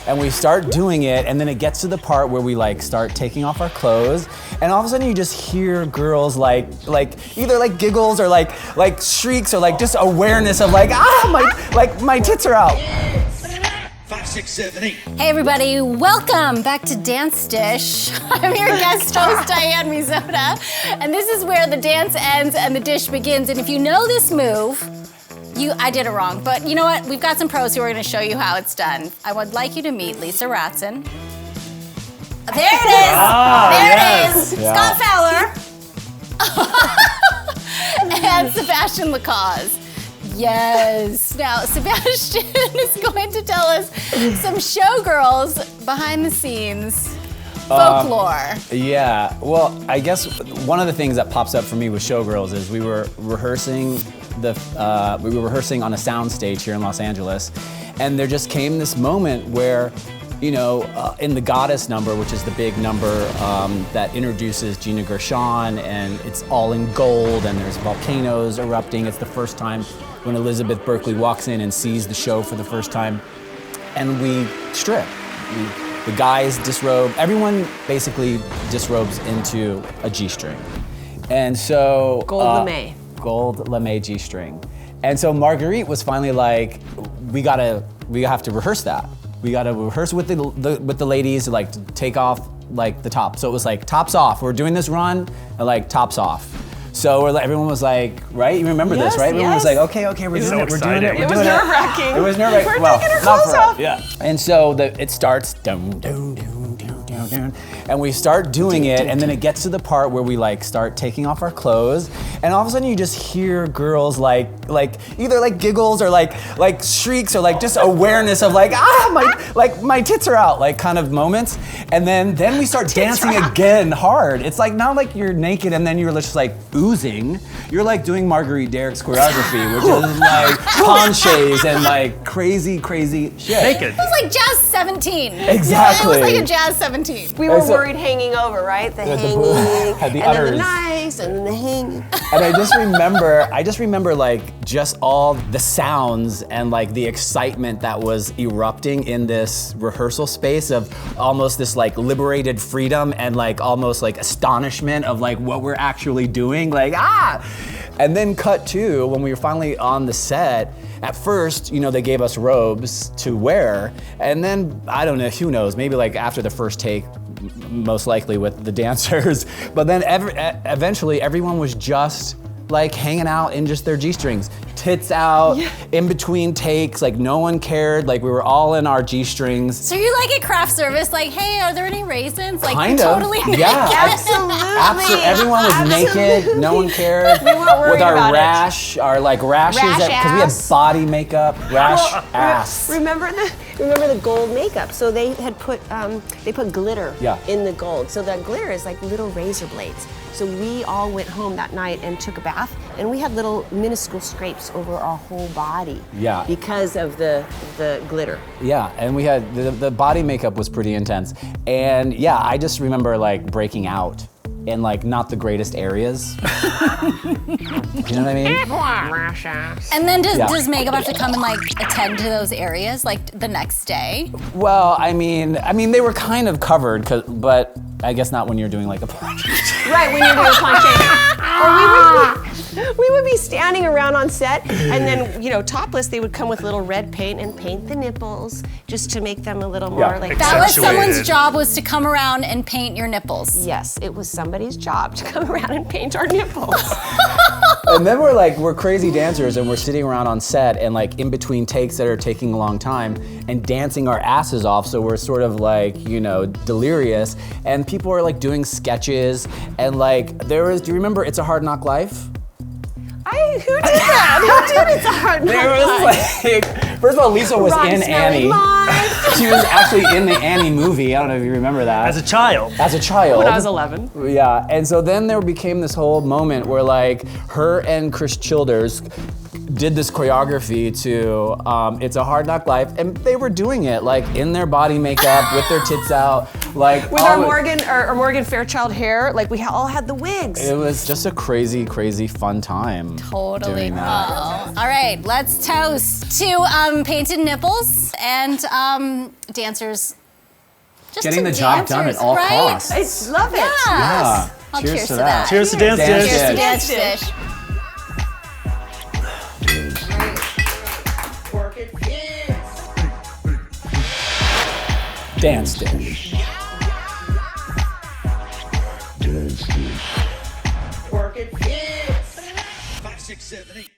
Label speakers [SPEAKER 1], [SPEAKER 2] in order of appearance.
[SPEAKER 1] and we start doing it, and then it gets to the part where we like start taking off our clothes, and all of a sudden you just hear girls like either like giggles or like shrieks or like just awareness of like my tits are out.
[SPEAKER 2] 5, 6, 7, 8.
[SPEAKER 3] Hey everybody, welcome back to Dance Dish. I'm your guest host, Diane Risota, and this is where the dance ends and the dish begins. And if you know this move, I did it wrong, but you know what? We've got some pros who are gonna show you how it's done. I would like you to meet Lisa Ratson. There it is! There it is!
[SPEAKER 1] Yeah.
[SPEAKER 3] Scott Fowler. And Sebastian Lacaze. Yes. Now, Sebastian is going to tell us some Showgirls behind the scenes folklore.
[SPEAKER 1] Yeah, well, I guess one of the things that pops up for me with Showgirls is we were rehearsing on a sound stage here in Los Angeles, and there just came this moment where, you know, in the Goddess number, which is the big number that introduces Gina Gershon, and it's all in gold, and there's volcanoes erupting. It's the first time when Elizabeth Berkley walks in and sees the show for the first time, and we strip. The guys disrobe. Everyone basically disrobes into a G-string, and so
[SPEAKER 4] gold lame.
[SPEAKER 1] Gold lame G-string, and so Marguerite was finally like, we have to rehearse that. We got to rehearse with the ladies to like to take off like the top. So it was like tops off. We're doing this run and like tops off. So everyone was like, right? You remember this, right? Everyone was like, okay, we're doing it. We're doing it.
[SPEAKER 4] It was nerve-wracking.
[SPEAKER 1] It was nerve-wracking.
[SPEAKER 4] We're taking our clothes off.
[SPEAKER 1] Yeah. And so it starts dun, dun, dun, dun, dun, dun, and we start doing it, and then it gets to the part where we like start taking off our clothes, and all of a sudden you just hear girls like either like giggles or like shrieks or like just awareness of like my tits are out, like kind of moments, and then we start dancing again hard. It's like not like you're naked and then you're just like oozing. You're like doing Marguerite Derrick's choreography, which is like penchés and like crazy shit.
[SPEAKER 5] Naked.
[SPEAKER 3] It was like Jazz 17.
[SPEAKER 1] Exactly.
[SPEAKER 3] It was like a Jazz 17.
[SPEAKER 4] We were worried hanging over, right? The hanging,
[SPEAKER 1] had the
[SPEAKER 4] and
[SPEAKER 1] udders.
[SPEAKER 4] then the nice, and then the hanging.
[SPEAKER 1] And I just remember like just all the sounds and like the excitement that was erupting in this rehearsal space of almost this like liberated freedom and like almost like astonishment of like what we're actually doing, like And then cut to when we were finally on the set. At first, you know, they gave us robes to wear, and then I don't know, who knows, maybe like after the first take, most likely with the dancers, but then eventually everyone was just like hanging out in just their G-strings, tits out, in between takes, like no one cared, like we were all in our G-strings.
[SPEAKER 3] So you're like at craft service, like, hey, are there any raisins? Like
[SPEAKER 1] Kind
[SPEAKER 3] you're
[SPEAKER 1] of.
[SPEAKER 3] totally naked.
[SPEAKER 1] Yeah, absolutely. Everyone was naked, no one cared.
[SPEAKER 4] We weren't worried
[SPEAKER 1] with our
[SPEAKER 4] about
[SPEAKER 1] rash, our like rashes, because we had body makeup, ass.
[SPEAKER 4] Remember the gold makeup? So they had put glitter in the gold. So that glitter is like little razor blades. So we all went home that night and took a bath, and we had little minuscule scrapes over our whole body.
[SPEAKER 1] Yeah.
[SPEAKER 4] Because of the glitter.
[SPEAKER 1] Yeah, and we had the body makeup was pretty intense, and yeah, I just remember like breaking out in like not the greatest areas. You know what I mean?
[SPEAKER 3] And then does makeup have to come and like attend to those areas like the next day?
[SPEAKER 1] Well, I mean they were kind of covered, but I guess not when you're doing like a planche.
[SPEAKER 4] Right, when you're doing a planche. Or we would be standing around on set, and then, you know, topless, they would come with little red paint and paint the nipples just to make them a little more like.
[SPEAKER 3] That was
[SPEAKER 5] Accentuated.
[SPEAKER 3] someone's job, was to come around and paint your nipples.
[SPEAKER 4] Yes, it was somebody's job to come around and paint our nipples.
[SPEAKER 1] And then we're crazy dancers, and we're sitting around on set and like in between takes that are taking a long time and dancing our asses off, so we're sort of like, you know, delirious, and people are like doing sketches, and like do you remember It's a Hard Knock Life?
[SPEAKER 4] Who did that? Who did It's a Hard Knock
[SPEAKER 1] There was
[SPEAKER 4] Life?
[SPEAKER 1] like, first of all, Lisa was
[SPEAKER 4] Rotten
[SPEAKER 1] in
[SPEAKER 4] Smelly
[SPEAKER 1] Annie.
[SPEAKER 4] Life.
[SPEAKER 1] She was actually in the Annie movie. I don't know if you remember that.
[SPEAKER 5] As a child.
[SPEAKER 1] As a child.
[SPEAKER 4] When I was 11.
[SPEAKER 1] Yeah, and so then there became this whole moment where like her and Chris Childers did this choreography to It's a Hard Knock Life, and they were doing it like in their body makeup with their tits out, like
[SPEAKER 4] with our Morgan Fairchild hair, like we all had the wigs.
[SPEAKER 1] It was just a crazy, crazy fun time.
[SPEAKER 3] Totally.
[SPEAKER 1] Doing that.
[SPEAKER 3] All right, let's toast to painted nipples and dancers. Just
[SPEAKER 1] Getting
[SPEAKER 3] to
[SPEAKER 1] the job
[SPEAKER 3] dancers,
[SPEAKER 1] done at all
[SPEAKER 3] right?
[SPEAKER 1] costs.
[SPEAKER 4] I love it.
[SPEAKER 3] Yeah.
[SPEAKER 1] Yeah.
[SPEAKER 3] Cheers to that.
[SPEAKER 5] Cheers to Dance
[SPEAKER 1] Dance
[SPEAKER 5] Dish.
[SPEAKER 3] Cheers to
[SPEAKER 1] Dish.
[SPEAKER 3] Dance Dish.
[SPEAKER 2] Work it, kids.
[SPEAKER 1] Dance Dish.
[SPEAKER 2] Work it, kids. 5, 6, 7, 8.